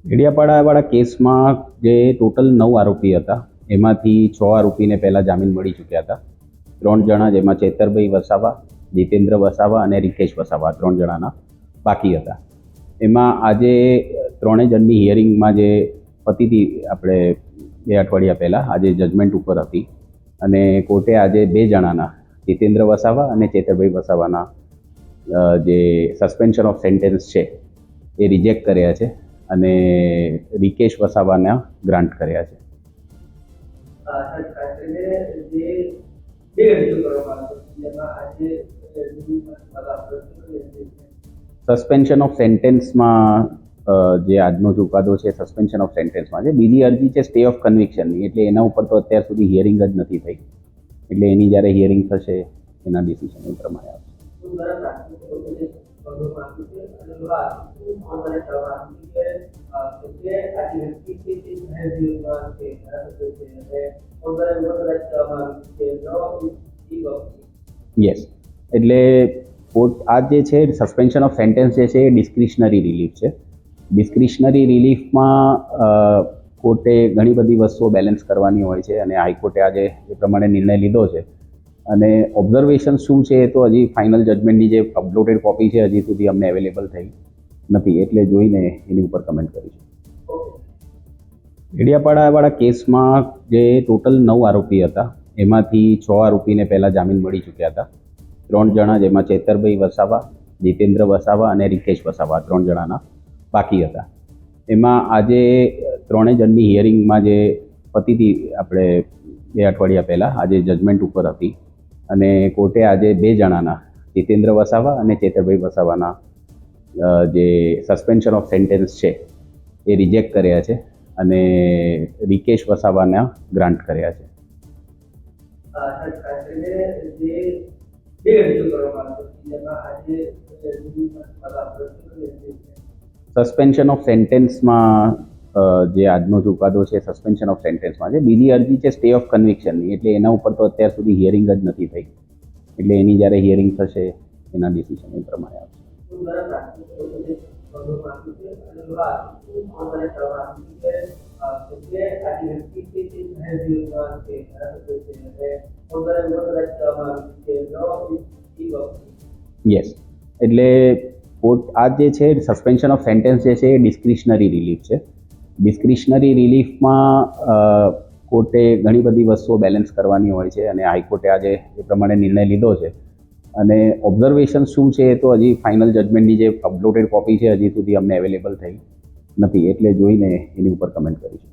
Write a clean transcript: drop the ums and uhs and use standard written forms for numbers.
ડેડિયાપાડાવાળા કેસમાં જે ટોટલ 9 આરોપી હતા એમાંથી 6 આરોપીને પહેલાં જામીન મળી ચૂક્યા હતા. 3 જણા જેમાં ચેતરભાઈ વસાવા, જીતેન્દ્ર વસાવા અને રિકેશ વસાવા 3 જણાના બાકી હતા. એમાં આજે 3 જણની હિયરિંગમાં જે પતી હતી આપણે 2 અઠવાડિયા પહેલાં આજે જજમેન્ટ ઉપર હતી અને કોર્ટે આજે 2 જણાના જીતેન્દ્ર વસાવા અને ચેતરભાઈ વસાવાના જે સસ્પેન્શન ઓફ સેન્ટેન્સ છે એ રિજેક્ટ કર્યા છે અને રિકેશ વસાવાના ગ્રાન્ટ કર્યા છે. સસ્પેન્શન ઓફ સેન્ટેન્સમાં જે આજનો ચુકાદો છે સસ્પેન્શન ઓફ સેન્ટેન્સમાં છે. બીજી અરજી છે સ્ટે ઓફ કન્વિક્શનની, એટલે એના ઉપર તો અત્યાર સુધી હિયરિંગ જ નથી થઈ, એટલે એની જ્યારે હિયરિંગ થશે એના ડિસિઝન એ પ્રમાણે આવશે. યસ, એટલે કોર્ટ આ જે છે સસ્પેન્શન ઓફ સેન્ટેન્સ જે છે એ ડિસ્ક્રિશનરી રિલીફ છે. ડિસ્ક્રિશનરી રિલીફમાં કોર્ટે ઘણી બધી વસ્તુઓ બેલેન્સ કરવાની હોય છે અને હાઈકોર્ટે આજે એ પ્રમાણે નિર્ણય લીધો છે. અને ઓબ્ઝર્વેશન શું છે એ તો હજી ફાઇનલ જજમેન્ટની જે અપલોડેડ કોપી છે હજી સુધી અમને અવેલેબલ થઈ નથી, એટલે જોઈને એની ઉપર કમેન્ટ કરીશું. ડેડિયાપાડાવાળા કેસમાં જે ટોટલ 9 આરોપી હતા એમાંથી 6 આરોપીને પહેલાં જામીન મળી ચૂક્યા હતા. 3 જણા જેમાં ચેતરભાઈ વસાવા, જીતેન્દ્ર વસાવા અને રિકેશ વસાવા 3 જણાના બાકી હતા. એમાં આજે 3 જણની હિયરિંગમાં જે પતી હતી આપણે 2 અઠવાડિયા પહેલાં આજે જજમેન્ટ ઉપર હતી અને કોર્ટે આજે 2 જણાના જીતેન્દ્ર વસાવા અને ચેતરભાઈ વસાવાના જે સસ્પેન્શન ઓફ સેન્ટેન્સ છે એ રિજેક્ટ કર્યા છે અને રિકેશ વસાવાના ગ્રાન્ટ કર્યા છે. સસ્પેન્શન ઓફ સેન્ટેન્સમાં જે આજનો ચુકાદો છે સસ્પેન્શન ઓફ સેન્ટેન્સમાં છે. બીજી અરજી છે સ્ટે ઓફ કન્વિક્શનની, એટલે એના ઉપર તો અત્યાર સુધી હિયરિંગ જ નથી થઈ, એટલે એની જ્યારે હિયરિંગ થશે એના ડિસિઝન એ પ્રમાણે આવશે. યસ, એટલે કોર્ટ આ જે છે સસ્પેન્શન ઓફ સેન્ટેન્સ જે છે એ ડિસ્ક્રિશનરી રિલીફ છે. ડિસ્ક્રિશનરી રિલીફમાં કોર્ટે ઘણી બધી વસ્તુઓ બેલેન્સ કરવાની હોય છે અને હાઈકોર્ટે આજે એ પ્રમાણે નિર્ણય લીધો છે. અને ઓબ્ઝર્વેશન શું છે એ તો હજી ફાઇનલ જજમેન્ટની જે અપલોડેડ કોપી છે હજી સુધી અમને અવેલેબલ થઈ નથી, એટલે જોઈને એની ઉપર કમેન્ટ કરીશું.